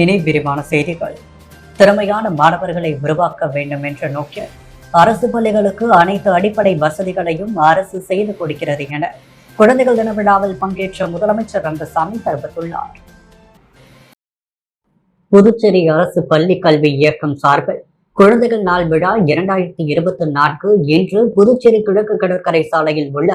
இனி விரிவான செய்திகள். திறமையான மாணவர்களை உருவாக்க வேண்டும் என்ற நோக்கில் அரசு பள்ளிகளுக்கு அனைத்து அடிப்படை வசதிகளையும் அரசு செய்து கொடுக்கிறது என குழந்தைகள் தின விழாவில் பங்கேற்ற முதலமைச்சர் ரங்கசாமி தெரிவித்துள்ளார். புதுச்சேரி அரசு பள்ளி கல்வி இயக்கம் சார்பில் குழந்தைகள் நாள் விழா 2024 இன்று புதுச்சேரி கிழக்கு கடற்கரை சாலையில் உள்ள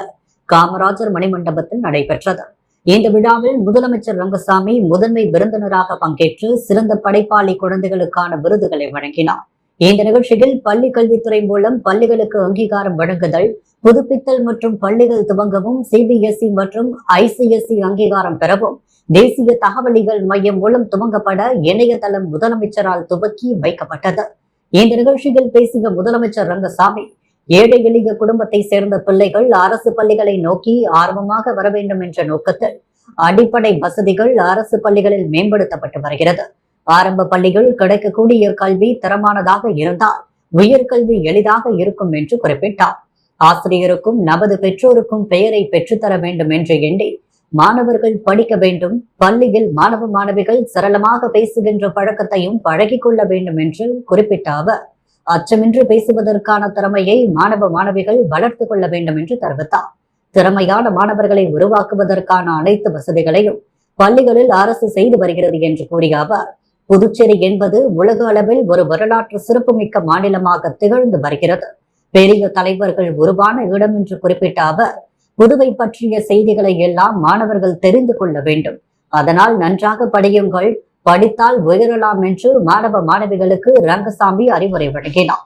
காமராஜர் மணிமண்டபத்தில் நடைபெற்றது. இந்த விழாவில் முதலமைச்சர் ரங்கசாமி முதன்மை விருந்தினராக பங்கேற்று சிறந்த படைப்பாளி குழந்தைகளுக்கான விருதுகளை வழங்கினார். இந்த நிகழ்ச்சியில் பள்ளி கல்வித்துறை மூலம் பள்ளிகளுக்கு அங்கீகாரம் வழங்குதல், புதுப்பித்தல் மற்றும் பள்ளிகள் துவங்கவும், CBSE மற்றும் ICSE அங்கீகாரம் பெறவும் தேசிய தகவலிகள் மையம் மூலம் துவங்கப்பட இணையதளம் முதலமைச்சரால் துவக்கி வைக்கப்பட்டது. இந்த நிகழ்ச்சியில் பேசிய முதலமைச்சர் ரங்கசாமி, ஏழை எளிய குடும்பத்தை சேர்ந்த பிள்ளைகள் அரசு பள்ளிகளை நோக்கி ஆர்வமாக வர வேண்டும் என்ற நோக்கத்தில் அடிப்படை வசதிகள் அரசு பள்ளிகளில் மேம்படுத்தப்பட்டு வருகிறது. ஆரம்ப பள்ளிகள் கிடைக்கக்கூடிய கல்வி தரமானதாக இருந்தால் உயர்கல்வி எளிதாக இருக்கும் என்று குறிப்பிட்டார். ஆசிரியருக்கும் நமது பெற்றோருக்கும் பெயரை பெற்றுத்தர வேண்டும் என்று எண்ணி மாணவர்கள் படிக்க வேண்டும். பள்ளியில் மாணவ மாணவிகள் சரளமாக பேசுகின்ற பழக்கத்தையும் பழகிக் கொள்ள வேண்டும் என்று குறிப்பிட்ட அவர், அச்சமின்றி பேசுவதற்கான திறமையை மாணவ மாணவிகள் வளர்த்து கொள்ள வேண்டும் என்று தெரிவித்தார். திறமையான மாணவர்களை உருவாக்குவதற்கான அனைத்து வசதிகளையும் பள்ளிகளில் அரசு செய்து வருகிறது என்று கூறிய அவர், புதுச்சேரி என்பது உலக அளவில் ஒரு வரலாற்று சிறப்புமிக்க மாநிலமாக திகழ்ந்து வருகிறது. பெரிய தலைவர்கள் உருவான இடம் என்று குறிப்பிட்ட அவர், புதுவை பற்றிய செய்திகளை எல்லாம் மாணவர்கள் தெரிந்து கொள்ள வேண்டும். அதனால் நன்றாக படியுங்கள், படித்தால் உயரலாம் என்று மாணவ மாணவிகளுக்கு ரங்கசாமி அறிவுரை வழங்கினார்.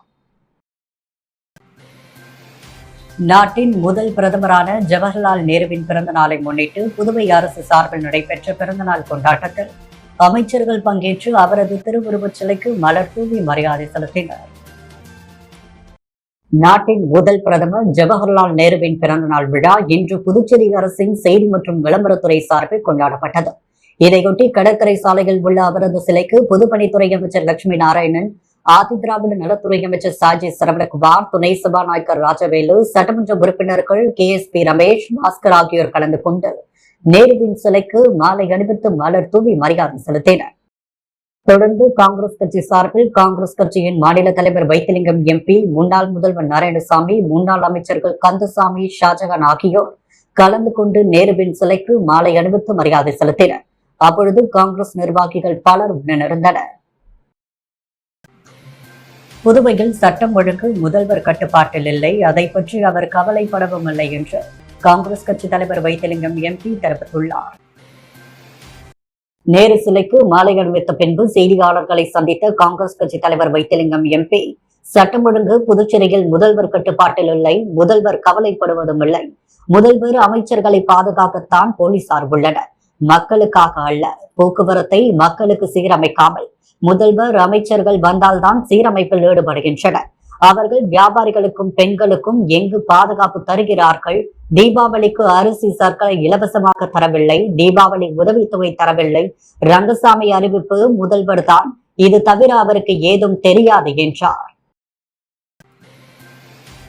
நாட்டின் முதல் பிரதமரான ஜவஹர்லால் நேருவின் பிறந்த நாளை முன்னிட்டு புதுவை அரசு சார்பில் நடைபெற்ற பிறந்தநாள் கொண்டாட்டத்தில் அமைச்சர்கள் பங்கேற்று அவரது திருவுருவச் சிலைக்கு மலர் தூவி மரியாதை செலுத்தினர். நாட்டின் முதல் பிரதமர் ஜவஹர்லால் நேருவின் பிறந்தநாள் விழா இன்று புதுச்சேரி அரசின் செய்தி மற்றும் விளம்பரத்துறை சார்பில் கொண்டாடப்பட்டது. இதையொட்டி கடற்கரை சாலையில் உள்ள அவரது சிலைக்கு பொதுப்பணித்துறை அமைச்சர் லட்சுமி நாராயணன், ஆதிதிராவிட நலத்துறை அமைச்சர் சாஜி சரவணகுமார், துணை சபாநாயகர் ராஜவேலு, சட்டமன்ற உறுப்பினர்கள் KSP ரமேஷ், பாஸ்கர் ஆகியோர் கலந்து கொண்டு நேருவின் சிலைக்கு மாலை அணிவித்து மலர் தூவி மரியாதை செலுத்தினர். தொடர்ந்து காங்கிரஸ் கட்சி சார்பில் காங்கிரஸ் கட்சியின் மாநில தலைவர் வைத்திலிங்கம் MP, முன்னாள் முதல்வர் நாராயணசாமி, முன்னாள் அமைச்சர்கள் கந்தசாமி, ஷாஜகான் ஆகியோர் கலந்து கொண்டு நேருவின் சிலைக்கு மாலை அணிவித்து மரியாதை செலுத்தினர். அப்பொழுது காங்கிரஸ் நிர்வாகிகள் பலர் உடனிருந்தனர். புதுவையில் சட்டம் ஒழுங்கு முதல்வர் கட்டுப்பாட்டில் இல்லை, அதை பற்றி அவர் கவலைப்படவும் இல்லை என்று காங்கிரஸ் கட்சி தலைவர் வைத்திலிங்கம் MP தெரிவித்துள்ளார். நேரு சிலைக்கு மாலை அணிவித்த பின்பு செய்தியாளர்களை சந்தித்த காங்கிரஸ் கட்சி தலைவர் வைத்திலிங்கம் MP, சட்டம் ஒழுங்கு புதுச்சேரியில் முதல்வர் கட்டுப்பாட்டில் இல்லை, முதல்வர் கவலைப்படுவதும் இல்லை. முதல்வர் அமைச்சர்களை பாதுகாக்கத்தான் போலீசார் உள்ளனர், மக்களுக்காக அல்ல. போக்குவரத்தை மக்களுக்கு சீரமைக்காமல் முதல்வர் அமைச்சர்கள் வந்தால்தான் சீரமைப்பில் ஈடுபடுகின்றனர். அவர்கள் வியாபாரிகளுக்கும் பெண்களுக்கும் எங்கு பாதுகாப்பு தருகிறார்கள்? தீபாவளிக்கு அரிசி சர்க்கரை இலவசமாக தரவில்லை, தீபாவளி உதவித்தொகை தரவில்லை. ரங்கசாமி அறிவிப்பு முதல்வர் தான், இது தவிர அவருக்கு ஏதும் தெரியாது என்றார்.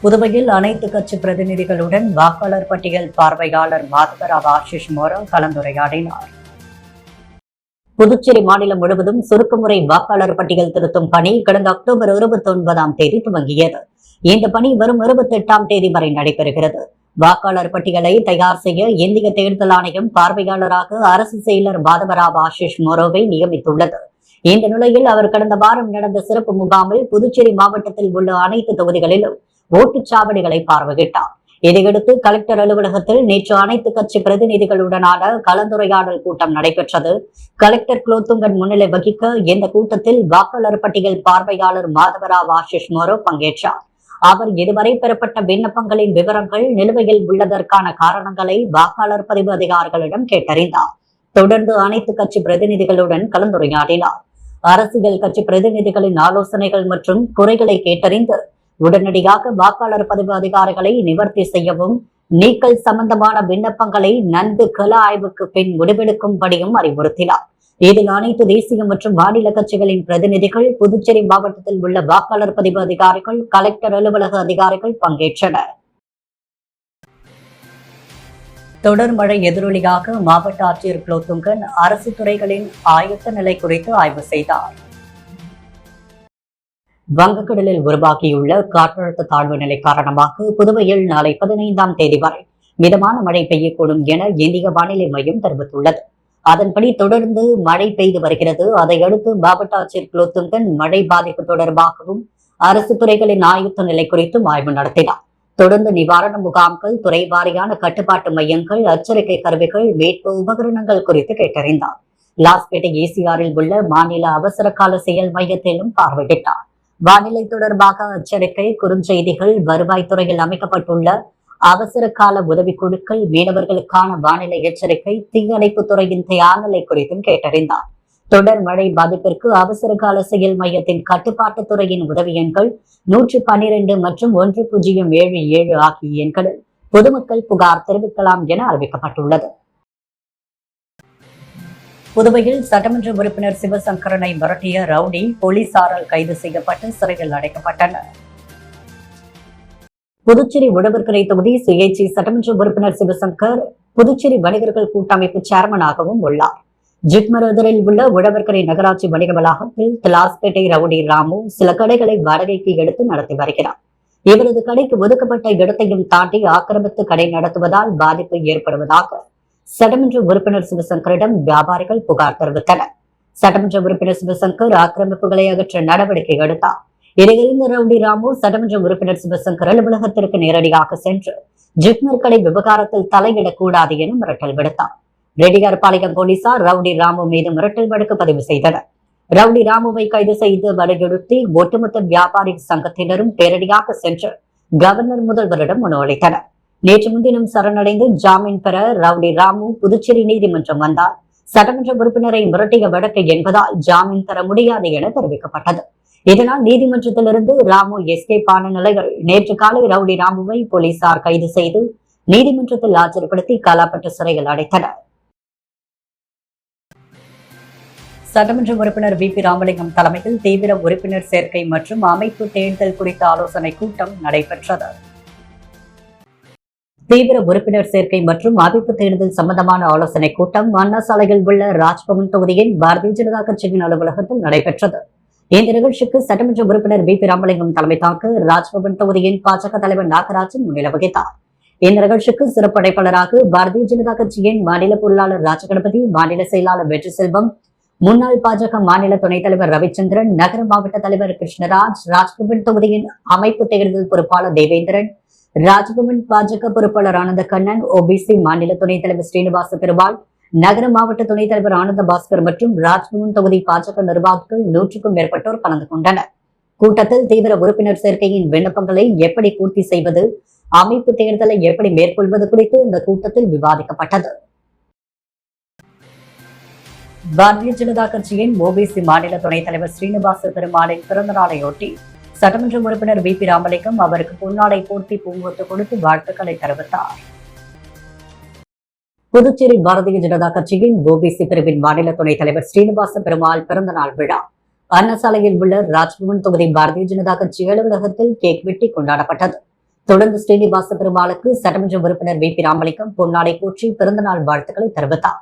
புதுவையில் அனைத்து கட்சி பிரதிநிதிகளுடன் வாக்காளர் பட்டியல் பார்வையாளர் மாதவராவ் ஆஷிஷ் மோரா கலந்துரையாடினார். புதுச்சேரி மாநிலம் முழுவதும் சுருக்கமுறை வாக்காளர் பட்டியல் திருத்தும் பணி கடந்த அக்டோபர் 29ஆம் தேதி துவங்கியது. இந்த பணி வரும் 28ஆம் தேதி வரை நடைபெறுகிறது. வாக்காளர் பட்டியலை தயார் செய்ய இந்திய தேர்தல் ஆணையம் பார்வையாளராக அரசு செயலர் மாதவராவ் ஆஷிஷ் மோரோவை நியமித்துள்ளது. இந்த நிலையில் அவர் கடந்த வாரம் நடந்த சிறப்பு முகாமில் புதுச்சேரி மாவட்டத்தில் உள்ள அனைத்து தொகுதிகளிலும் ஓட்டுச்சாவடிகளை பார்வையிட்டார். இதையடுத்து கலெக்டர் அலுவலகத்தில் நேற்று அனைத்து கட்சி பிரதிநிதிகளுடனான கலந்துரையாடல் கூட்டம் நடைபெற்றது. கலெக்டர் குலோத்துங்கன் முன்னிலை வகிக்க இந்த கூட்டத்தில் வாக்காளர் பட்டியல் பார்வையாளர் மாதவராவ் ஆஷிஷ் மோரோ பங்கேற்றார். அவர் இதுவரை பெறப்பட்ட விண்ணப்பங்களின் விவரங்கள், நிலுவையில் உள்ளதற்கான காரணங்களை வாக்காளர் பதிவு அதிகாரிகளிடம் கேட்டறிந்தார். தொடர்ந்து அனைத்து கட்சி பிரதிநிதிகளுடன் கலந்துரையாடினார். அரசியல் கட்சி பிரதிநிதிகளின் ஆலோசனைகள் மற்றும் குறைகளை கேட்டறிந்து உடனடியாக வாக்காளர் பதிவு அதிகாரிகளை நிவர்த்தி செய்யவும், நீக்கல் சம்பந்தமான விண்ணப்பங்களை நன்கு கள ஆய்வுக்கு பின் முடிவெடுக்கும்படியும் அறிவுறுத்தினார். இதில் அனைத்து தேசிய மற்றும் மாநில கட்சிகளின் பிரதிநிதிகள், புதுச்சேரி மாவட்டத்தில் உள்ள வாக்காளர் பதிவு அதிகாரிகள், கலெக்டர் அலுவலக அதிகாரிகள் பங்கேற்றனர். தொடர் மழை எதிரொலியாக மாவட்ட ஆட்சியர் குலோத்துங்கன் அரசு துறைகளின் ஆயத்த நிலை குறித்து ஆய்வு செய்தார். வங்கக்கடலில் உருவாகியுள்ள காற்றழுத்த தாழ்வு நிலை காரணமாக புதுவையில் நாளை 15ஆம் தேதி வரை மிதமான மழை பெய்யக்கூடும் என இந்திய வானிலை மையம் தெரிவித்துள்ளது. அதன்படி தொடர்ந்து மழை பெய்து வருகிறது. அதையடுத்து மாவட்ட ஆட்சியர் குலோத்துங்கன் மழை பாதிப்பு தொடர்பாகவும் அரசு துறைகளின் ஆயத்த நிலை குறித்தும் ஆய்வு நடத்தினார். தொடர்ந்து நிவாரண முகாம்கள், துறை வாரியான கட்டுப்பாட்டு மையங்கள், எச்சரிக்கை கருவிகள், மீட்பு உபகரணங்கள் குறித்து கேட்டறிந்தார். லாஸ்பேட்டை ஏசிஆரில் உள்ள மாநில அவசர கால செயல் மையத்திலும் பார்வையிட்டார். வானிலை தொடர்பாக எச்சரிக்கை, குறுஞ்செய்திகள், வருவாய்த்துறையில் அமைக்கப்பட்டுள்ள அவசர கால உதவிக்குழுக்கள், மீனவர்களுக்கான வானிலை எச்சரிக்கை, தீயணைப்பு துறையின் தயார் நிலை குறித்தும் கேட்டறிந்தார். தொடர் மழை பாதிப்பிற்கு அவசர கால செயல் மையத்தின் கட்டுப்பாட்டு துறையின் உதவி எண்கள் 112 மற்றும் 1077 ஆகிய எண்களில் பொதுமக்கள் புகார் தெரிவிக்கலாம் என அறிவிக்கப்பட்டுள்ளது. புதுவையில் சட்டமன்ற உறுப்பினர் சிவசங்கரனை மிரட்டிய ரவுடி போலீசாரால் கைது செய்யப்பட்டு சிறையில் அடைக்கப்பட்டனர். புதுச்சேரி உழவர்கரை தொகுதி சுயேட்சை சட்டமன்ற உறுப்பினர் சிவசங்கர் புதுச்சேரி வணிகர்கள் கூட்டமைப்பு சேர்மனாகவும் உள்ளார். ஜிப்மர் எதிரில் உள்ள உழவர்கரை நகராட்சி வணிக வளாகத்தில் லாஸ்பேட்டை ரவுடி ராமு சில கடைகளை வாடகைக்கு எடுத்து நடத்தி வருகிறார். இவரது கடைக்கு ஒதுக்கப்பட்ட இடத்தையும் தாண்டி ஆக்கிரமித்து கடை நடத்துவதால் பாதிப்பு ஏற்படுவதாக சட்டமன்ற உறுப்பினர் சிவசங்கரிடம் வியாபாரிகள் புகார் தெரிவித்தனர். சட்டமன்ற உறுப்பினர் சிவசங்கர் ஆக்கிரமிப்புகளை அகற்ற நடவடிக்கை எடுத்தார். இதையறிந்த ரவுடி ராமு சட்டமன்ற உறுப்பினர் சிவசங்கர் அலுவலகத்திற்கு நேரடியாக சென்று ஜிப்மர் கடை விவகாரத்தில் தலையிடக்கூடாது என மிரட்டல் விடுத்தார். ரெட்டியார்பாளையம் போலீசார் ரவுடி ராமு மீது மிரட்டல் வழக்கு பதிவு செய்தனர். ரவுடி ராமுவை கைது செய்து வலியுறுத்தி ஒட்டுமொத்த வியாபாரி சங்கத்தினரும் நேரடியாக சென்று கவர்னர் முதல்வரிடம் மனு அளித்தனர். நேற்று முன்தினம் சரணடைந்து ஜாமீன் பெற ரவுடி ராமு புதுச்சேரி நீதிமன்றம் வந்தார். சட்டமன்ற உறுப்பினரை மிரட்டிய வழக்கு என்பதால் ஜாமீன் தர முடியாது என தெரிவிக்கப்பட்டது. இதனால் நீதிமன்றத்திலிருந்து ராமு எஸ்கேப் ஆன நிலையில் நேற்று காலை ரவுடி ராமுவை போலீசார் கைது செய்து நீதிமன்றத்தில் ஆஜர்படுத்தி காலாப்பட்டு சிறையில் அடைத்தனர். சட்டமன்ற உறுப்பினர் வி.பி. ராமலிங்கம் தலைமையில் தீவிர உறுப்பினர் சேர்க்கை மற்றும் அமைப்பு தேர்தல் குறித்த ஆலோசனை கூட்டம் நடைபெற்றது. தீவிர உறுப்பினர் சேர்க்கை மற்றும் அமைப்பு தேர்தல் சம்பந்தமான ஆலோசனை கூட்டம் அண்ணா சாலையில் உள்ள ராஜ்பவன் தொகுதியின் பாரதிய ஜனதா கட்சியின் அலுவலகத்தில் நடைபெற்றது. இந்த நிகழ்ச்சிக்கு சட்டமன்ற உறுப்பினர் வி.பி. ராமலிங்கம் தலைமை தாங்க ராஜ்பவன் தொகுதியின் பாஜக தலைவர் நாகராஜன் முன்னிலை வகித்தார். இந்த நிகழ்ச்சிக்கு சிறப்பு அழைப்பாளராக பாரதிய ஜனதா கட்சியின் மாநில பொருளாளர் ராஜகணபதி, மாநில செயலாளர் வெற்றி செல்வம், முன்னாள் பாஜக மாநில துணைத் தலைவர் ரவிச்சந்திரன், நகர மாவட்ட தலைவர் கிருஷ்ணராஜ், ராஜ்பவன் தொகுதியின் அமைப்பு தேர்தல் பொறுப்பாளர் தேவேந்திரன், ராஜ்பவன் பாஜக பொறுப்பாளர் ஆனந்த கண்ணன், ஓபிசி மாநில துணைத் தலைவர் ஸ்ரீனிவாச பெருமாள், நகர மாவட்ட துணைத் தலைவர் ஆனந்த பாஸ்கர் மற்றும் ராஜ்பவன் தொகுதி பாஜக நிர்வாகிகள் 100க்கும் மேற்பட்டோர் கலந்து கொண்டனர். கூட்டத்தில் தீவிர உறுப்பினர் சேர்க்கையின் விண்ணப்பங்களை எப்படி பூர்த்தி செய்வது, அமைப்பு தேர்தலை எப்படி மேற்கொள்வது குறித்து இந்த கூட்டத்தில் விவாதிக்கப்பட்டது. பாரதிய ஜனதா கட்சியின் ஓபிசி மாநில துணைத் தலைவர் ஸ்ரீனிவாச பெருமாளின் பிறந்த நாளையொட்டி சட்டமன்ற உறுப்பினர் வி.பி. ராமலிங்கம் அவருக்கு பொன்னாடை போர்த்தி பூங்கொத்து கொடுத்து வாழ்த்துக்களை தெரிவித்தார். புதுச்சேரி பாரதிய ஜனதா கட்சியின் ஓபிசி பிரிவின் மாநில துணைத் தலைவர் ஸ்ரீனிவாச பெருமாள் பிறந்த நாள் விழா அண்ணா சாலையில் உள்ள ராஜ்பவன் தொகுதி பாரதிய ஜனதா கட்சி அலுவலகத்தில் கேக் வெட்டி கொண்டாடப்பட்டது. தொடர்ந்து ஸ்ரீனிவாச பெருமாளுக்கு சட்டமன்ற உறுப்பினர் வி.பி. ராமலிங்கம் பொன்னாடை போற்றி பிறந்தநாள் வாழ்த்துக்களை தெரிவித்தார்.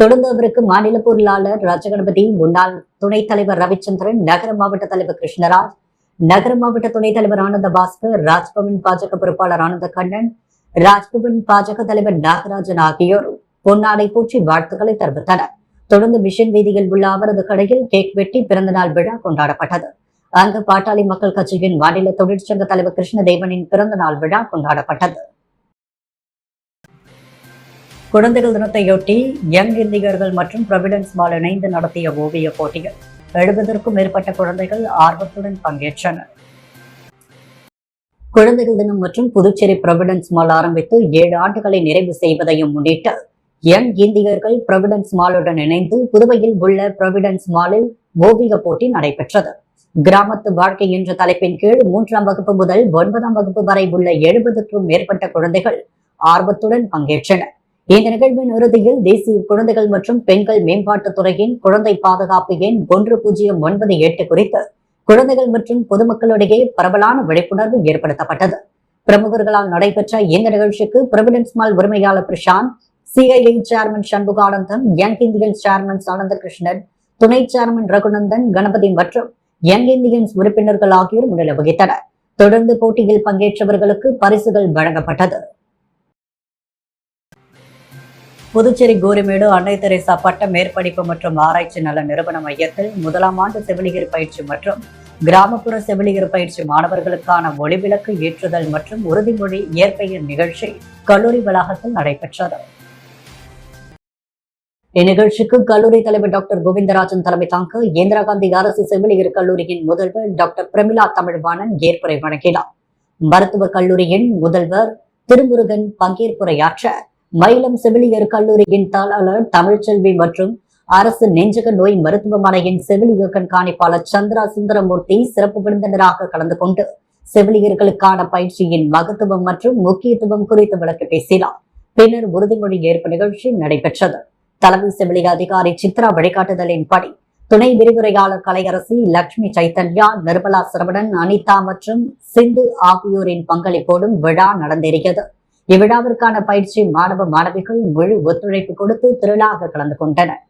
தொடர்ந்து அவருக்கு மாநில பொருளாளர் ராஜகணபதி, முன்னாள் துணைத் தலைவர் ரவிச்சந்திரன், நகர மாவட்ட தலைவர் கிருஷ்ணராஜ், நகர மாவட்ட துணைத் தலைவர் ஆனந்த பாஸ்கர், ராஜ்பவன் பாஜக பொறுப்பாளர் ஆனந்த கண்ணன், ராஜ்பவன் பாஜக தலைவர் நாகராஜன் ஆகியோர் பொன்னாடை போற்றி வாழ்த்துக்களை தெரிவித்தனர். தொடர்ந்து மிஷன் வீதியில் உள்ள அவரது கடையில் கேக் வெட்டி பிறந்தநாள் விழா கொண்டாடப்பட்டது. அங்கு பாட்டாளி மக்கள் கட்சியின் மாநில தொழிற்சங்க தலைவர் கிருஷ்ணதேவனின் பிறந்த நாள் விழா கொண்டாடப்பட்டது. குழந்தைகள் தினத்தையொட்டி யங் இந்தியர்கள் மற்றும் ப்ரொவிடன்ஸ் மால் இணைந்து நடத்திய ஓவிய போட்டியில் 70க்கும் மேற்பட்ட குழந்தைகள் ஆர்வத்துடன் பங்கேற்றனர். குழந்தைகள் தினம் மற்றும் புதுச்சேரி ப்ரொவிடன்ஸ் மால் ஆரம்பித்து 7 ஆண்டுகளை நிறைவு செய்வதையும் முன்னிட்டு யங் இந்தியர்கள் ப்ரொவிடன்ஸ் மாலுடன் இணைந்து புதுவையில் உள்ள ப்ரொவிடன்ஸ் மாலில் ஓவிய போட்டி நடைபெற்றது. கிராமத்து வாழ்க்கை என்ற தலைப்பின் கீழ் 3ஆம் வகுப்பு முதல் 9ஆம் வகுப்பு வரை உள்ள 70க்கும் மேற்பட்ட குழந்தைகள் ஆர்வத்துடன் பங்கேற்றனர். இந்த நிகழ்வின் இறுதியில் தேசிய குழந்தைகள் மற்றும் பெண்கள் மேம்பாட்டுத் துறையின் குழந்தை பாதுகாப்பு எண் 1098 குறித்து குழந்தைகள் மற்றும் பொதுமக்களிடையே பரவலான விழிப்புணர்வு ஏற்படுத்தப்பட்டது. பிரமுகர்களால் நடைபெற்ற இந்த நிகழ்ச்சிக்கு பிரவிடன்ஸ் மால் உரிமையாளர் Prashanth, CII chairman Shanmuganandam, Young Indians chairman Sanantha Krishnan, துணை சேர்மன் ரகுநந்தன், கணபதி மற்றும் யங் இந்தியன்ஸ் உறுப்பினர்கள் ஆகியோர் முன்னிலை வகித்தனர். தொடர்ந்து போட்டியில் பங்கேற்றவர்களுக்கு பரிசுகள் வழங்கப்பட்டது. புதுச்சேரி கோரிமேடு அன்னை தெரேசா பட்ட மேற்படிப்பு மற்றும் ஆராய்ச்சி நல நிறுவன மையத்தில் 1ஆம் ஆண்டு செவிலியர் பயிற்சி மற்றும் கிராமப்புற செவிலியர் பயிற்சி மாணவர்களுக்கான ஒளிவிளக்கு ஏற்றுதல் மற்றும் உறுதிமொழி ஏற்பெயர் நிகழ்ச்சி கல்லூரி வளாகத்தில் நடைபெற்றது. இந்நிகழ்ச்சிக்கு கல்லூரி தலைவர் டாக்டர் கோவிந்தராஜன் தலைமை தாங்க இந்திரா காந்தி அரசு செவிலியர் கல்லூரியின் முதல்வர் டாக்டர் பிரமிளா தமிழ்வாணன் ஏற்புரை வழங்கினார். மருத்துவக் கல்லூரியின் முதல்வர் திருமுருகன் பங்கேற்புரையாற்ற மயிலம் செவிலியர் கல்லூரியின் தாளர் தமிழ்ச்செல்வி மற்றும் அரசு நெஞ்சக நோய் மருத்துவமனையின் செவிலியர் கண்காணிப்பாளர் சந்திரா சுந்தரமூர்த்தி சிறப்பு விருந்தினராக கலந்து கொண்டு செவிலியர்களுக்கான பயிற்சியின் மகத்துவம் மற்றும் முக்கியத்துவம் குறித்து விளக்கி பேசினார். பின்னர் உறுதிமொழி ஏற்பு நிகழ்ச்சி நடைபெற்றது. தலைமை செவிலியர் அதிகாரி சித்ரா வழிகாட்டுதலின்படி துணை விரிவுரையாளர் கலையரசி, லட்சுமி சைத்தன்யா, நிர்மலா சரவணன், அனிதா மற்றும் சிந்து ஆகியோரின் பங்களிப்போடும் விழா நடந்தேறியது. இவ்விழாவிற்கான பயிற்சி மாணவ மாணவிகள் முழு ஒத்துழைப்பு கொடுத்து திரளாக கலந்து கொண்டனர்.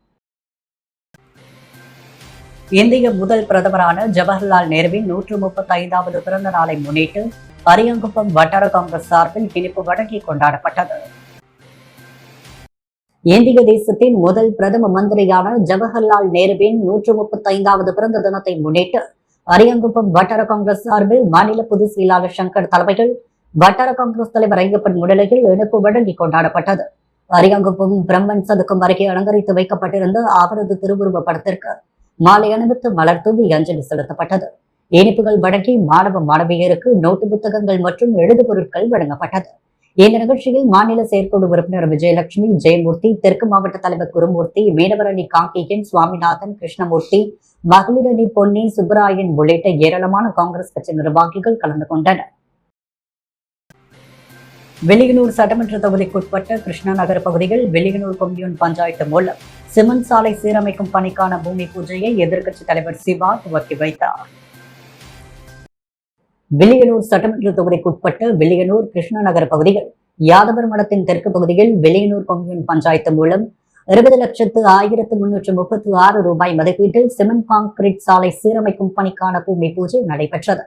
இந்திய முதல் பிரதமரான ஜவஹர்லால் நேருவின் 135வது பிறந்த நாளை முன்னிட்டு அரியாங்குப்பம் வட்டார காங்கிரஸ் சார்பில் இனிப்பு வழங்கி கொண்டாடப்பட்டது. இந்திய தேசத்தின் முதல் பிரதம மந்திரியான ஜவஹர்லால் நேருவின் 135வது பிறந்த தினத்தை முன்னிட்டு அரியாங்குப்பம் வட்டார காங்கிரஸ் சார்பில் மாநில பொதுச் செயலாளர் சங்கர் தலைமையில் வட்டார காங்கிரஸ் தலைவர் ஐயப்பன் முன்னிலையில் இனிப்பு வழங்கி கொண்டாடப்பட்டது. அரியாங்குப்பம் பிரம்மன் சதுக்கம் அருகே அலங்கரித்து வைக்கப்பட்டிருந்த அவரது திருவுருவ படத்திற்கு மாலை அணிவித்து மலர் தூவி அஞ்சலி செலுத்தப்பட்டது. இனிப்புகள் வழங்கி மாணவ மாணவியருக்கு நோட்டு புத்தகங்கள் மற்றும் எழுது பொருட்கள் வழங்கப்பட்டது. இந்த நிகழ்ச்சியில் மாநில செயற்குழு உறுப்பினர் விஜயலட்சுமி, ஜெயமூர்த்தி, தெற்கு மாவட்ட தலைவர் குருமூர்த்தி, மீனவரணி காங்கேயன், சுவாமிநாதன், கிருஷ்ணமூர்த்தி, மகளிரணி பொன்னி, சுப்பராயன் உள்ளிட்ட ஏராளமான காங்கிரஸ் கட்சி நிர்வாகிகள் கலந்து கொண்டனர். வெளியனூர் சட்டமன்ற தொகுதிக்குட்பட்ட கிருஷ்ணா நகர் பகுதியில் வெளியனூர் கொம்யூன் பஞ்சாயத்து மூலம் சிமெண்ட் சாலை சீரமைக்கும் பணிக்கான பூமி பூஜையை எதிர்க்கட்சித் தலைவர் சிவா துவக்கி வைத்தார். வெளியனூர் சட்டமன்ற தொகுதிக்குட்பட்ட வெளியனூர் கிருஷ்ணா நகர் பகுதியில் யாதவர் மடத்தின் தெற்கு பகுதியில் வெளியனூர் கொம்யூன் பஞ்சாயத்து மூலம் 20,1336 ரூபாய் மதிப்பீட்டில் சிமெண்ட் கான்கிரீட் சாலை சீரமைக்கும் பணிக்கான பூமி பூஜை நடைபெற்றது.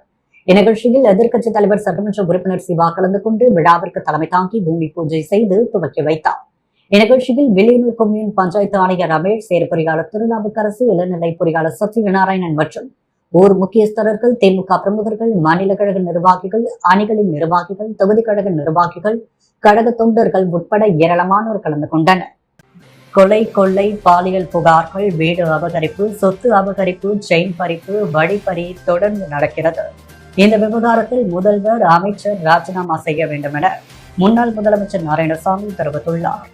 இந்நிகழ்ச்சியில் எதிர்க்கட்சித் தலைவர் சட்டமன்ற உறுப்பினர் சிவா கலந்து கொண்டு விழாவிற்கு தலைமை தாங்கி பூமி பூஜை செய்து துவக்கி வைத்தார். இந்நிகழ்ச்சியில் வெளியனூர் கொம்யூன் பஞ்சாயத்து ஆணையர் ரமேஷ், செயற்பொறியாளர் திருநாவுக்கரசு, இளநிலை பொறியாளர் சத்யநாராயணன் மற்றும் ஊர் முக்கியஸ்தர்கள், திமுக பிரமுகர்கள், மாநில கழக நிர்வாகிகள், அணிகளின் நிர்வாகிகள், தொகுதி கழக நிர்வாகிகள், கழக தொண்டர்கள் உட்பட ஏராளமானோர் கலந்து கொண்டனர். கொலை, கொள்ளை, பாலியல் புகார்கள், வீடு அபகரிப்பு, சொத்து அபகரிப்பு, செயின் பறிப்பு, வழிப்பறி தொடர்ந்து நடக்கிறது. இந்த விவகாரத்தில் முதல்வர், அமைச்சர் ராஜினாமா செய்ய வேண்டும் என முன்னாள் முதலமைச்சர் நாராயணசாமி தெரிவித்துள்ளார்.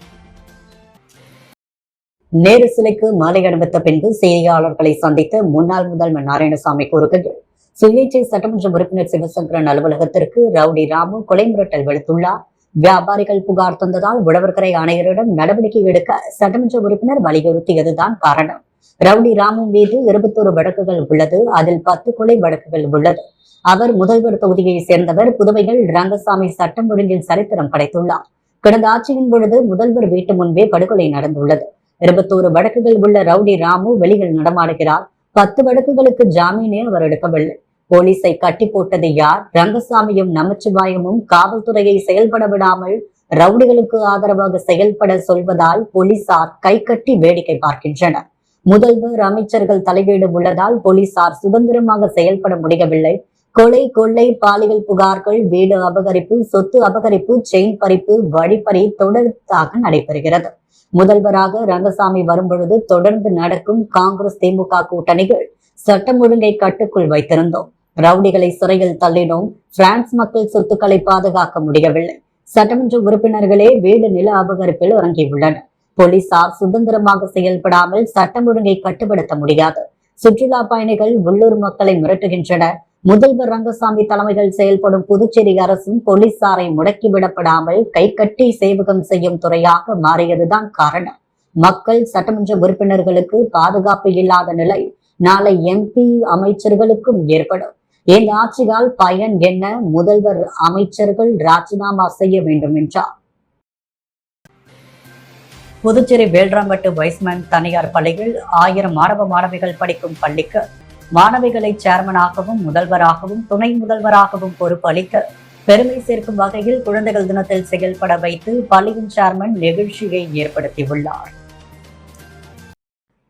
நேரு சிலைக்கு மாலை அணிவித்த பின்பு செய்தியாளர்களை சந்தித்த முன்னாள் முதல்வர் நாராயணசாமி கூறுகையில், சுயேட்சை சட்டமன்ற உறுப்பினர் சிவசங்கரன் அலுவலகத்திற்கு ரவுடி ராமு கொலை மிரட்டல் விடுத்துள்ளார். வியாபாரிகள் புகார் தந்ததால் உழவர்கரை ஆணையரிடம் நடவடிக்கை எடுக்க சட்டமன்ற உறுப்பினர் வலியுறுத்தியதுதான் காரணம். ரவுடி ராமு மீது 21 வழக்குகள் உள்ளது. அதில் 10 கொலை வழக்குகள் உள்ளது. அவர் முதல்வர் தொகுதியை சேர்ந்தவர். புதுவையில் ரங்கசாமி சட்டம் ஒழுங்கில் சரித்திரம் படைத்துள்ளார். கடந்த ஆட்சியின் பொழுது முதல்வர் வீட்டு முன்பே படுகொலை நடந்துள்ளது. 21 வழக்குகள் உள்ள ரவுடி ராமு வெளியில் நடமாடுகிறார். 10 வழக்குகளுக்கு ஜாமீனே அவர் எடுக்கவில்லை. போலீஸை கட்டி போட்டது யார்? ரங்கசாமியும் நமச்சிவாயமும் காவல்துறையை செயல்பட விடாமல் ரவுடிகளுக்கு ஆதரவாக செயல்பட சொல்வதால் போலீசார் கை கட்டி வேடிக்கை பார்க்கின்றனர். முதல்வர், அமைச்சர்கள் தலையீடு உள்ளதால் போலீசார் சுதந்திரமாக செயல்பட முடியவில்லை. கொலை, கொள்ளை, பாலியல் புகார்கள், வீடு அபகரிப்பு, சொத்து அபகரிப்பு, செயின் பறிப்பு, வழிப்பறி தொடர்ந்தாக நடைபெறுகிறது. முதல்வராக ரங்கசாமி வரும்பொழுது தொடர்ந்து நடக்கும் காங்கிரஸ் திமுக கூட்டணிகள் சட்டம் ஒழுங்கை கட்டுக்குள் வைத்திருந்தோம். ரவுடிகளை சிறையில் தள்ளினோம். பிரான்ஸ் மக்கள் சொத்துக்களை பாதுகாக்க முடியவில்லை. சட்டமன்ற உறுப்பினர்களே வீடு நில அபகரிப்பில் இறங்கியுள்ளனர். போலீசார் சுதந்திரமாக செயல்படாமல் சட்டம் ஒழுங்கை கட்டுப்படுத்த முடியாது. சுற்றுலா பயணிகள், உள்ளூர் மக்களை மிரட்டுகின்றனர். முதல்வர் ரங்கசாமி தலைமையில் செயல்படும் புதுச்சேரி அரசும் போலீசாரை முடக்கிவிடப்படாமல் கை கட்டி சேவகம் செய்யும் துறையாக மாறியதுதான் காரணம். மக்கள், சட்டமன்ற உறுப்பினர்களுக்கு பாதுகாப்பு இல்லாத நிலை நாளை MP, அமைச்சர்களுக்கும் ஏற்படும். இந்த ஆட்சியால் பயன் என்ன? முதல்வர் அமைச்சர்கள் ராஜினாமா செய்ய வேண்டும் என்றார். புதுச்சேரி வேல்ராம்பட்டு வைஸ்மேன் தனியார் பள்ளியில் 1000 மாணவ மாணவிகள் படிக்கும் பள்ளிக்கு மாணவிகளை சேர்மனாகவும் முதல்வராகவும் துணை முதல்வராகவும் பொறுப்பு அளிக்க பெருமை சேர்க்கும் வகையில் குழந்தைகள் தினத்தில் செயல்பட வைத்து பள்ளியின் சேர்மன் நிகழ்ச்சியை ஏற்படுத்தியுள்ளார்.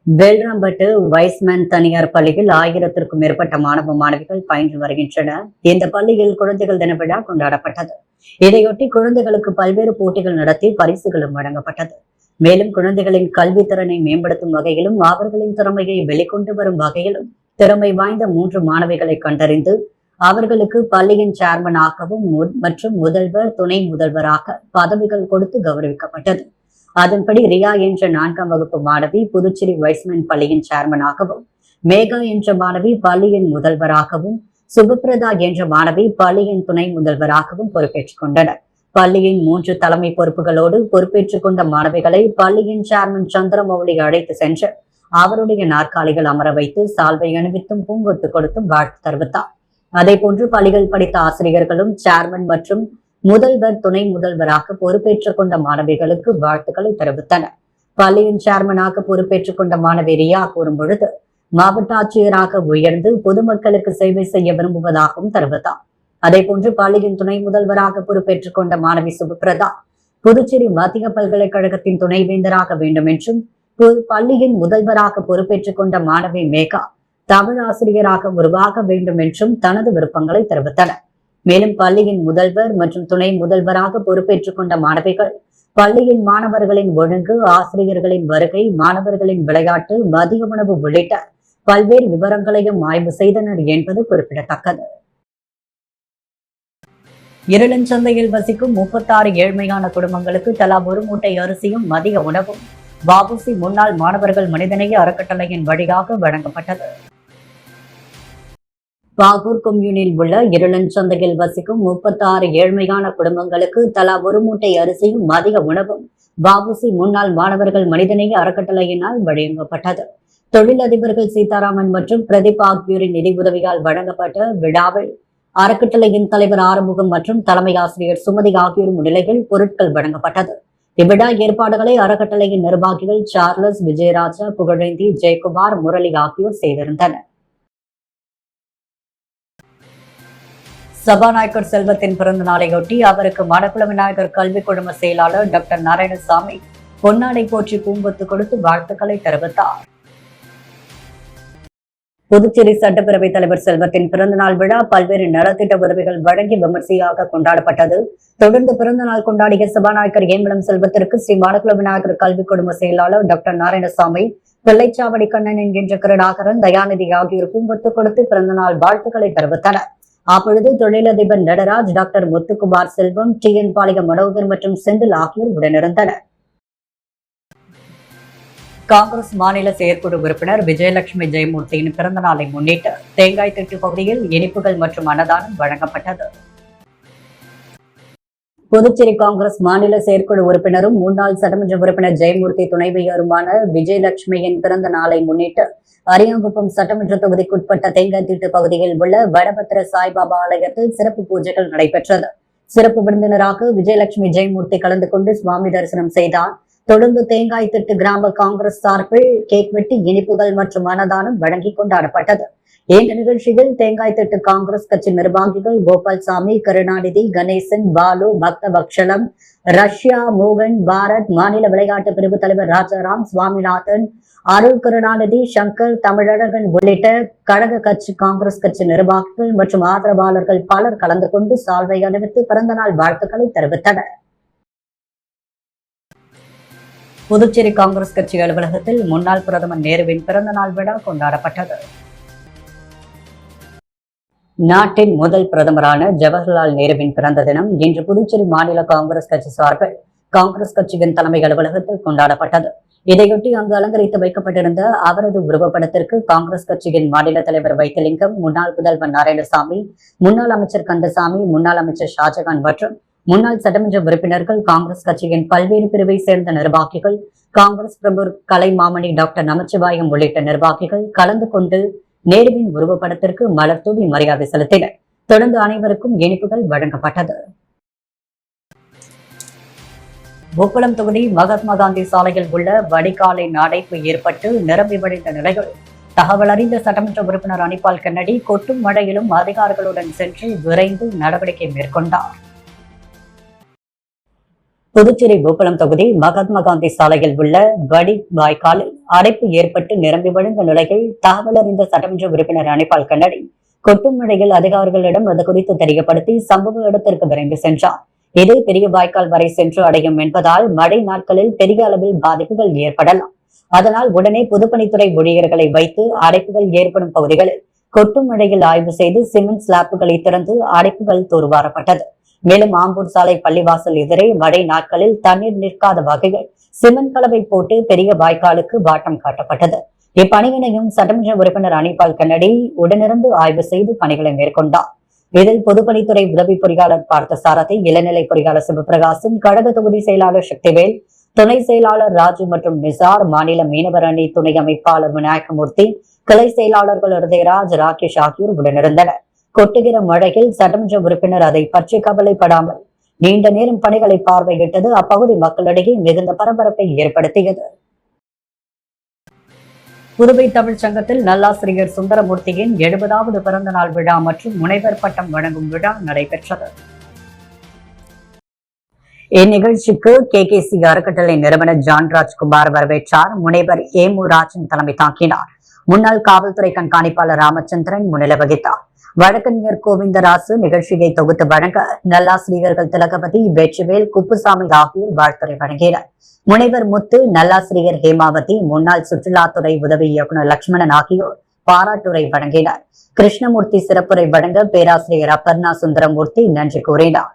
வேல்ராம்பட்டு வைஸ்மேன் தனியார் பள்ளியில் 1000த்திற்கும் மேற்பட்ட மாணவ மாணவிகள் பயின்று வருகின்றனர். இந்த பள்ளியில் குழந்தைகள் தின விழா கொண்டாடப்பட்டது. இதையொட்டி குழந்தைகளுக்கு பல்வேறு போட்டிகள் நடத்தி பரிசுகளும் வழங்கப்பட்டது. மேலும் குழந்தைகளின் கல்வி திறனை மேம்படுத்தும் வகையிலும் அவர்களின் திறமையை வெளிக்கொண்டு வரும் வகையிலும் திறமை வாய்ந்த 3 மாணவிகளை கண்டறிந்து அவர்களுக்கு பள்ளியின் சேர்மனாகவும் மற்றும் முதல்வர் துணை முதல்வராக பதவிகள் கொடுத்து கௌரவிக்கப்பட்டது. அதன்படி ரியா என்ற 4ஆம் வகுப்பு மாணவி புதுச்சேரி வைஸ்மேன் பள்ளியின் சேர்மனாகவும், மேகா என்ற மாணவி பள்ளியின் முதல்வராகவும், சுபப்பிரதா என்ற மாணவி பள்ளியின் துணை முதல்வராகவும் பொறுப்பேற்றுக் கொண்டனர். பள்ளியின் 3 தலைமை பொறுப்புகளோடு பொறுப்பேற்றுக் கொண்ட மாணவிகளை பள்ளியின் சேர்மன் சந்திரமௌலி அழைத்து சென்று அவருடைய நாற்காலிகள் அமர வைத்து சால்வை அணிவித்தும் பூங்கொத்து கொடுத்தும் வாழ்த்து தெரிவித்தார். அதே போன்று பள்ளிகள் படித்த ஆசிரியர்களும் சேர்மன் மற்றும் முதல்வர் துணை முதல்வராக பொறுப்பேற்றுக் கொண்ட மாணவிகளுக்கு வாழ்த்துக்களை தெரிவித்தனர். பள்ளியின் சேர்மனாக பொறுப்பேற்றுக் கொண்ட மாணவி ரியா கூறும் பொழுது, மாவட்ட ஆட்சியராக உயர்ந்து பொதுமக்களுக்கு சேவை செய்ய விரும்புவதாகவும் தெரிவித்தார். அதே போன்று பள்ளியின் துணை முதல்வராக பொறுப்பேற்றுக் கொண்ட மாணவி சுபப்பிரதா புதுச்சேரி மத்திய பல்கலைக்கழகத்தின் துணைவேந்தராக வேண்டும் என்றும், பள்ளியின் முதல்வராக பொறுப்பேற்றுக் கொண்ட மாணவி மேகா தமிழ் ஆசிரியராக உருவாக வேண்டும் என்றும் தனது விருப்பங்களை தெரிவித்தனர். மேலும் பள்ளியின் முதல்வர் மற்றும் துணை முதல்வராக பொறுப்பேற்றுக் கொண்ட மாணவிகள் பள்ளியின் மாணவர்களின் ஒழுங்கு, ஆசிரியர்களின் வருகை, மாணவர்களின் விளையாட்டு, மதிய உணவு உள்ளிட்ட பல்வேறு விவரங்களையும் ஆய்வு செய்தனர் என்பது குறிப்பிடத்தக்கது. இருளஞ்சந்தையில் வசிக்கும் 36 ஏழ்மையான குடும்பங்களுக்கு தலா 1 மூட்டை அரிசியும் மதிய உணவும் வஉசி முன்னாள் மாணவர்கள் மனிதநேய அறக்கட்டளையின் வழியாக வழங்கப்பட்டது. பாகூர் கொம்யூனில் உள்ள இருளஞ்சந்தையில் வசிக்கும் 36 ஏழ்மையான குடும்பங்களுக்கு தலா 1 மூட்டை அரிசியும் மதிய உணவும் வஉசி முன்னாள் மாணவர்கள் மனிதநேய அறக்கட்டளையினால் வழங்கப்பட்டது. தொழிலதிபர்கள் சீதாராமன் மற்றும் பிரதீப் ஆகியோரின் நிதி உதவியால் வழங்கப்பட்ட விழாவில் அறக்கட்டளையின் தலைவர் ஆறுமுகம் மற்றும் தலைமை ஆசிரியர் சுமதி ஆகியோர் முன்னிலையில் பொருட்கள் வழங்கப்பட்டது. இவ்விழா ஏற்பாடுகளை அறக்கட்டளையின் நிர்வாகிகள் சார்லஸ், விஜயராஜா, புகழேந்தி, ஜெயக்குமார், முரளி ஆகியோர் செய்திருந்தனர். சபாநாயகர் செல்வத்தின் பிறந்த நாளையொட்டி அவருக்கு மணக்குள விநாயகர் கல்வி குழும செயலாளர் டாக்டர் நாராயணசாமி பொன்னாடை போற்றி பூங்கொத்து கொடுத்து வாழ்த்துக்களை தெரிவித்தார். புதுச்சேரி சட்டப்பேரவைத் தலைவர் செல்வத்தின் பிறந்தநாள் விழா பல்வேறு நலத்திட்ட உதவிகள் வழங்கி விமர்சையாக கொண்டாடப்பட்டது. தொடர்ந்து பிறந்தநாள் கொண்டாடிய சபாநாயகர் ஏம்பலம் செல்வத்திற்கு ஸ்ரீ மணக்குள விநாயகர் கல்வி குழும செயலாளர் டாக்டர் நாராயணசாமி, பிள்ளைச்சாவடி கண்ணன் என்கின்ற கருணாகரன், தயாநிதி ஆகியோர் பூங்கொத்து கொடுத்து பிறந்தநாள் வாழ்த்துக்களை தெரிவித்தனர். அப்பொழுது தொழிலதிபர் நடராஜ், டாக்டர் முத்துக்குமார் செல்வம், TN பாளையம் மனோகர் மற்றும் செந்தில் ஆகியோர் உடனிருந்தனர். காங்கிரஸ் மாநில செயற்குழு உறுப்பினர் விஜயலட்சுமி ஜெயமூர்த்தியின் பிறந்த நாளை முன்னிட்டு தேங்காய் திட்டு பகுதியில் இனிப்புகள் மற்றும் அன்னதானம் வழங்கப்பட்டது. புதுச்சேரி காங்கிரஸ் மாநில செயற்குழு உறுப்பினரும் முன்னாள் சட்டமன்ற உறுப்பினர் ஜெயமூர்த்தி துணைவியருமான விஜயலட்சுமியின் பிறந்த நாளை முன்னிட்டு அரியாங்குப்பம் சட்டமன்ற தொகுதிக்குட்பட்ட தேங்காய் திட்டு பகுதியில் உள்ள வடபத்திர சாய்பாபா ஆலயத்தில் சிறப்பு பூஜைகள் நடைபெற்றது. சிறப்பு விருந்தினராக விஜயலட்சுமி ஜெயமூர்த்தி கலந்து கொண்டு சுவாமி தரிசனம் செய்தார். தொடர்ந்து தேங்காய் திட்டு கிராம காங்கிரஸ் சார்பில் கேக் வெட்டி இனிப்புகள் மற்றும் அன்னதானம் வழங்கி கொண்டாடப்பட்டது. இந்த நிகழ்ச்சியில் தேங்காய் திட்டு காங்கிரஸ் கட்சி நிர்வாகிகள் கோபால்சாமி, கருணாநிதி, கணேசன், பாலு, பக்தவக்ஷலம், ரஷ்யா, மோகன், பாரத், மாநில விளையாட்டு பிரிவு தலைவர் ராஜாராம், சுவாமிநாதன், அருள், கருணாநிதி, சங்கர், தமிழழகன் உள்ளிட்ட கழக கட்சி காங்கிரஸ் கட்சி நிர்வாகிகள் மற்றும் ஆதரவாளர்கள் பலர் கலந்து கொண்டு சால்வை அணிவித்து பிறந்தநாள் வாழ்த்துக்களை தெரிவித்தனர். புதுச்சேரி காங்கிரஸ் கட்சி அலுவலகத்தில் முன்னாள் பிரதமர் நேருவின் பிறந்த நாள் விழா கொண்டாடப்பட்டது. நாட்டின் முதல் பிரதமரான ஜவஹர்லால் நேருவின் பிறந்த தினம் இன்று புதுச்சேரி மாநில காங்கிரஸ் கட்சி சார்பில் காங்கிரஸ் கட்சியின் தலைமை அலுவலகத்தில் கொண்டாடப்பட்டது. இதையொட்டி அங்கு அலங்கரித்து வைக்கப்பட்டிருந்த அவரது உருவப்படத்திற்கு காங்கிரஸ் கட்சியின் மாநில தலைவர் வைத்திலிங்கம், முன்னாள் முதல்வர் நாராயணசாமி, முன்னாள் அமைச்சர் கந்தசாமி, முன்னாள் அமைச்சர் ஷாஜகான் மற்றும் முன்னாள் சட்டமன்ற உறுப்பினர்கள், காங்கிரஸ் கட்சியின் பல்வேறு பிரிவை சேர்ந்த நிர்வாகிகள், காங்கிரஸ் பிரமுகர் கலைமாமணி டாக்டர் நமச்சிவாயம் உள்ளிட்ட நிர்வாகிகள் கலந்து கொண்டு நேருவின் உருவப்படத்திற்கு மலர் தூவி மரியாதை செலுத்தினர். தொடர்ந்து அனைவருக்கும் இனிப்புகள் வழங்கப்பட்டது. உப்பளம் தொகுதி மகாத்மா காந்தி சாலையில் உள்ள வடிகாலின் அடைப்பு ஏற்பட்டு நிரம்பி வழிந்த நிலையில் தகவல் அறிந்த சட்டமன்ற உறுப்பினர் அனிபால் கென்னடி கொட்டும் மழையிலும் அதிகாரிகளுடன் சென்று விரைந்து நடவடிக்கை மேற்கொண்டார். புதுச்சேரி உப்பளம் தொகுதி மகாத்மா காந்தி சாலையில் உள்ள வடி வாய்க்காலில் அடைப்பு ஏற்பட்டு நிரம்பி வழிந்த நிலையில் தகவல் அறிந்த சட்டமன்ற உறுப்பினர் அனிபால் கென்னடி கொட்டும் மழையில் அதிகாரிகளிடம் அது குறித்து தெரியப்படுத்தி சம்பவ இடத்திற்கு விரைந்து சென்றார். இது பெரிய வாய்க்கால் வரை சென்று அடையும் என்பதால் மழை நாட்களில் பெரிய அளவில் பாதிப்புகள் ஏற்படலாம். அதனால் உடனே பொதுப்பணித்துறை ஊழியர்களை வைத்து அடைப்புகள் ஏற்படும் பகுதிகளில் கொட்டும் மழையில் ஆய்வு செய்து சிமெண்ட் ஸ்லாப்புகளை திறந்து அடைப்புகள் தூர்வாரப்பட்டது. மேலும் ஆம்பூர் சாலை பள்ளிவாசல் எதிரே மழை நாட்களில் தண்ணீர் நிற்காத வகையில் சிமெண்ட் கலவை போட்டு பெரிய வாய்க்காலுக்கு வாட்டம் காட்டப்பட்டது. இப்பணியினையும் சட்டமன்ற உறுப்பினர் அனிபால் கென்னடி உடனிருந்து ஆய்வு செய்து பணிகளை மேற்கொண்டார். இதில் பொதுப்பணித்துறை உதவி பொறியாளர் பார்த்தசாரதி, இளநிலை பொறியாளர் சிவபிரகாசம், கழக தொகுதி செயலாளர் சக்திவேல், துணை செயலாளர் ராஜு மற்றும் நிசார், மாநில மீனவர் அணி துணை அமைப்பாளர் விநாயகமூர்த்தி, கிளை செயலாளர்கள் ஹிருதயராஜ், ராகேஷ் ஆகியோர் உடனிருந்தனர். கொட்டுகிற மழையில் சட்டமன்ற உறுப்பினர் அதை பற்றி கவலைப்படாமல் நீண்ட நேரம் பணிகளை பார்வையிட்டது அப்பகுதி மக்களிடையே மிகுந்த பரபரப்பை ஏற்படுத்தியது. புதுவை தமிழ் சங்கத்தில் நல்லாசிரியர் சுந்தரமூர்த்தியின் 70வது பிறந்த நாள் விழா மற்றும் முனைவர் பட்டம் வழங்கும் விழா நடைபெற்றது. இந்நிகழ்ச்சிக்கு KKC அறக்கட்டளை நிறுவனர் ஜான்ராஜ்குமார் வரவேற்றார். முனைவர் ஏமுராஜன் தலைமை தாங்கினார். முன்னாள் காவல்துறை கண்காணிப்பாளர் ராமச்சந்திரன் முன்னிலை வகித்தார். வழக்கறிஞர் கோவிந்தராசு நிகழ்ச்சியை தொகுத்து வழங்க நல்லாசிரியர்கள் திலகவதி, வெற்றிவேல், குப்புசாமி ஆகியோர் வாழ்த்துரை வழங்கினர். முனைவர் முத்து, நல்லாசிரியர் ஹேமாவதி, முன்னாள் சுற்றுலாத்துறை உதவி இயக்குநர் லட்சுமணன் ஆகியோர் பாராட்டுரை வழங்கினர். கிருஷ்ணமூர்த்தி சிறப்புரை வழங்க பேராசிரியர் அப்பர்ணா சுந்தரமூர்த்தி நன்றி கூறினார்.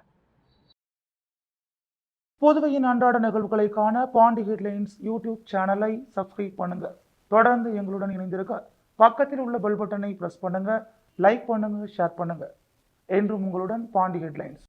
புதுவையின் அன்றாட நிகழ்வுகளை காண பாண்டி ஹெட்லைன்ஸ் யூடியூப் சேனலை சப்ஸ்கிரைப் பண்ணுங்க. தொடர்ந்து எங்களுடன் இணைந்திருக்க பக்கத்தில் உள்ள பெல் பட்டனை பிரஸ் பண்ணுங்க. லைக் பண்ணுங்க, ஷேர் பண்ணுங்க. என்றும் உங்களுடன் பாண்டி ஹெட்லைன்ஸ்.